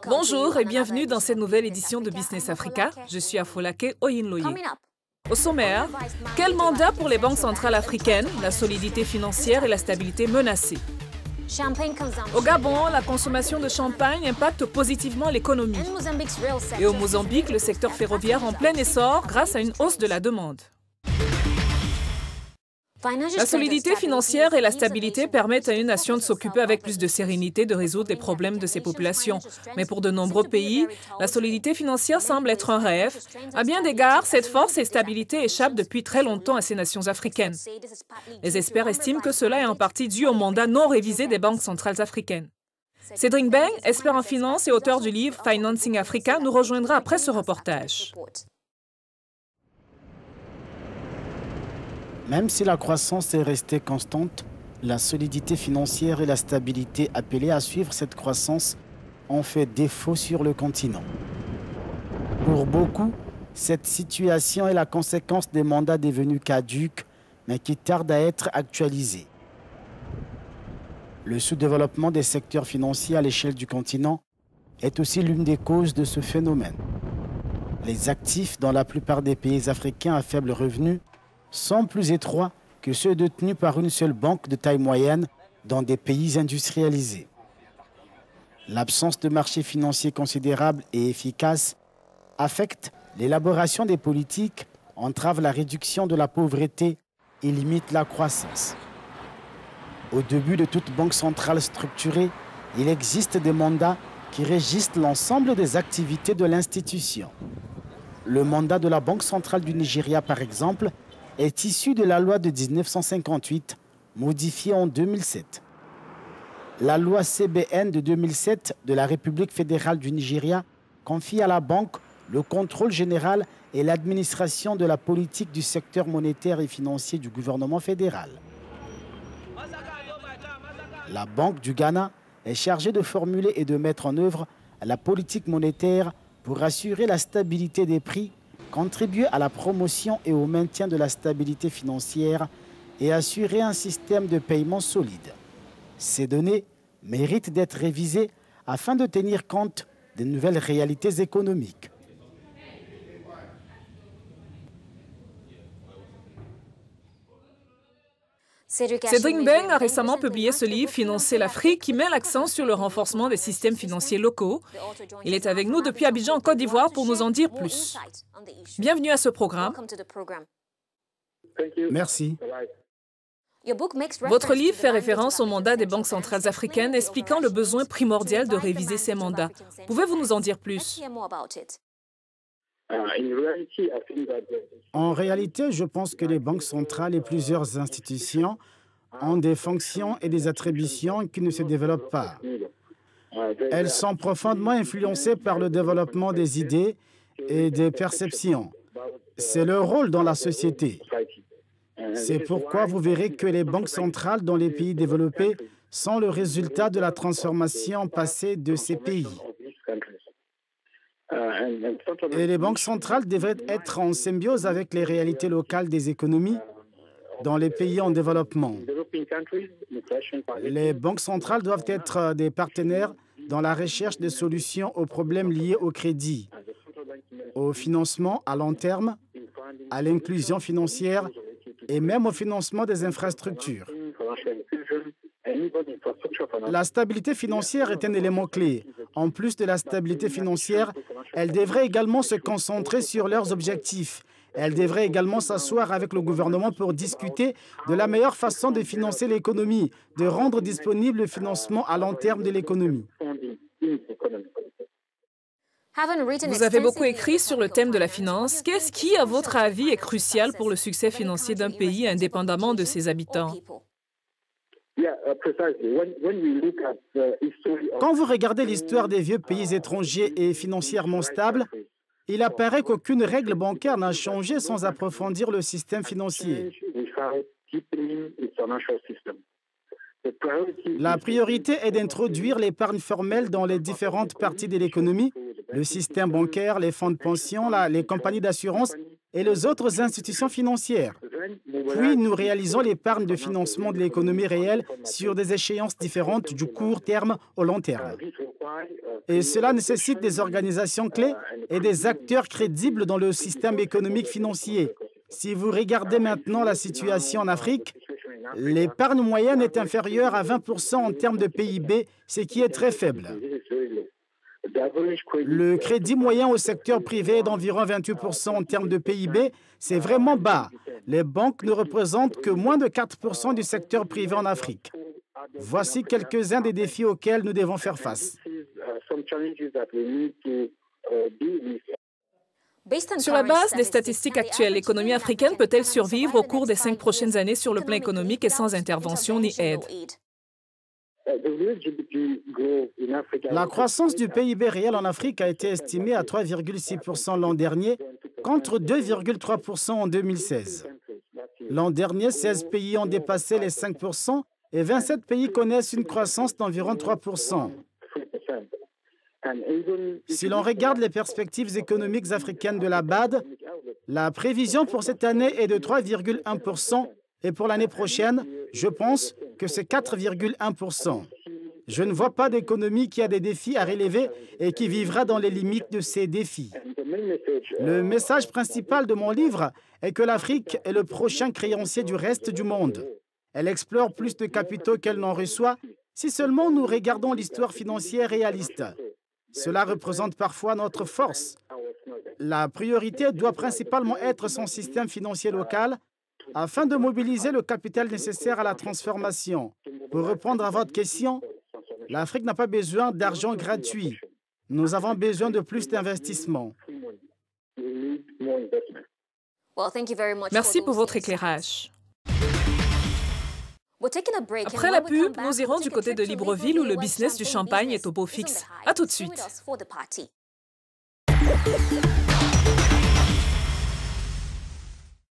Bonjour et bienvenue dans cette nouvelle édition de Business Africa. Je suis Afolake Oyinloye. Au sommaire, quel mandat pour les banques centrales africaines, la solidité financière et la stabilité menacées? Au Gabon, la consommation de champagne impacte positivement l'économie. Et au Mozambique, le secteur ferroviaire en plein essor grâce à une hausse de la demande. La solidité financière et la stabilité permettent à une nation de s'occuper avec plus de sérénité de résoudre les problèmes de ses populations. Mais pour de nombreux pays, la solidité financière semble être un rêve. À bien d'égards, cette force et stabilité échappent depuis très longtemps à ces nations africaines. Les experts estiment que cela est en partie dû au mandat non révisé des banques centrales africaines. Cédric Beng, expert en finance et auteur du livre Financing Africa, nous rejoindra après ce reportage. Même si la croissance est restée constante, la solidité financière et la stabilité appelées à suivre cette croissance ont fait défaut sur le continent. Pour beaucoup, cette situation est la conséquence des mandats devenus caducs, mais qui tardent à être actualisés. Le sous-développement des secteurs financiers à l'échelle du continent est aussi l'une des causes de ce phénomène. Les actifs dans la plupart des pays africains à faible revenu sont plus étroits que ceux détenus par une seule banque de taille moyenne dans des pays industrialisés. L'absence de marché financier considérable et efficace affecte l'élaboration des politiques, entrave la réduction de la pauvreté et limite la croissance. Au début de toute banque centrale structurée, il existe des mandats qui régissent l'ensemble des activités de l'institution. Le mandat de la Banque centrale du Nigeria, par exemple, est issu de la loi de 1958, modifiée en 2007. La loi CBN de 2007 de la République fédérale du Nigeria confie à la banque le contrôle général et l'administration de la politique du secteur monétaire et financier du gouvernement fédéral. La Banque du Ghana est chargée de formuler et de mettre en œuvre la politique monétaire pour assurer la stabilité des prix, contribuer à la promotion et au maintien de la stabilité financière et assurer un système de paiement solide. Ces données méritent d'être révisées afin de tenir compte des nouvelles réalités économiques. Cédric Beng a récemment publié ce livre « Financer l'Afrique » qui met l'accent sur le renforcement des systèmes financiers locaux. Il est avec nous depuis Abidjan, en Côte d'Ivoire, pour nous en dire plus. Bienvenue à ce programme. Merci. Votre livre fait référence au mandat des banques centrales africaines, expliquant le besoin primordial de réviser ces mandats. Pouvez-vous nous en dire plus? En réalité, je pense que les banques centrales et plusieurs institutions ont des fonctions et des attributions qui ne se développent pas. Elles sont profondément influencées par le développement des idées et des perceptions. C'est leur rôle dans la société. C'est pourquoi vous verrez que les banques centrales dans les pays développés sont le résultat de la transformation passée de ces pays. Et les banques centrales devraient être en symbiose avec les réalités locales des économies dans les pays en développement. Les banques centrales doivent être des partenaires dans la recherche de solutions aux problèmes liés au crédit, au financement à long terme, à l'inclusion financière et même au financement des infrastructures. La stabilité financière est un élément clé. En plus de la stabilité financière, elles devraient également se concentrer sur leurs objectifs. Elles devraient également s'asseoir avec le gouvernement pour discuter de la meilleure façon de financer l'économie, de rendre disponible le financement à long terme de l'économie. Vous avez beaucoup écrit sur le thème de la finance. Qu'est-ce qui, à votre avis, est crucial pour le succès financier d'un pays indépendamment de ses habitants? Quand vous regardez l'histoire des vieux pays étrangers et financièrement stables, il apparaît qu'aucune règle bancaire n'a changé sans approfondir le système financier. La priorité est d'introduire l'épargne formelle dans les différentes parties de l'économie, le système bancaire, les fonds de pension, les compagnies d'assurance et les autres institutions financières. Puis nous réalisons l'épargne de financement de l'économie réelle sur des échéances différentes du court terme au long terme. Et cela nécessite des organisations clés et des acteurs crédibles dans le système économique financier. Si vous regardez maintenant la situation en Afrique, l'épargne moyenne est inférieure à 20% en termes de PIB, ce qui est très faible. Le crédit moyen au secteur privé est d'environ 28% en termes de PIB. C'est vraiment bas. Les banques ne représentent que moins de 4% du secteur privé en Afrique. Voici quelques-uns des défis auxquels nous devons faire face. Sur la base des statistiques actuelles, l'économie africaine peut-elle survivre au cours des 5 prochaines années sur le plan économique et sans intervention ni aide? La croissance du PIB réel en Afrique a été estimée à 3,6% l'an dernier, contre 2,3% en 2016. L'an dernier, 16 pays ont dépassé les 5% et 27 pays connaissent une croissance d'environ 3%. Si l'on regarde les perspectives économiques africaines de la BAD, la prévision pour cette année est de 3,1% et pour l'année prochaine, je pense que c'est 4,1%. Je ne vois pas d'économie qui a des défis à relever et qui vivra dans les limites de ces défis. Le message principal de mon livre est que l'Afrique est le prochain créancier du reste du monde. Elle explore plus de capitaux qu'elle n'en reçoit si seulement nous regardons l'histoire financière réaliste. Cela représente parfois notre force. La priorité doit principalement être son système financier local afin de mobiliser le capital nécessaire à la transformation. Pour répondre à votre question, l'Afrique n'a pas besoin d'argent gratuit. Nous avons besoin de plus d'investissement. Merci pour votre éclairage. Après la pub, nous irons du côté de Libreville où le business du champagne est au beau fixe. À tout de suite.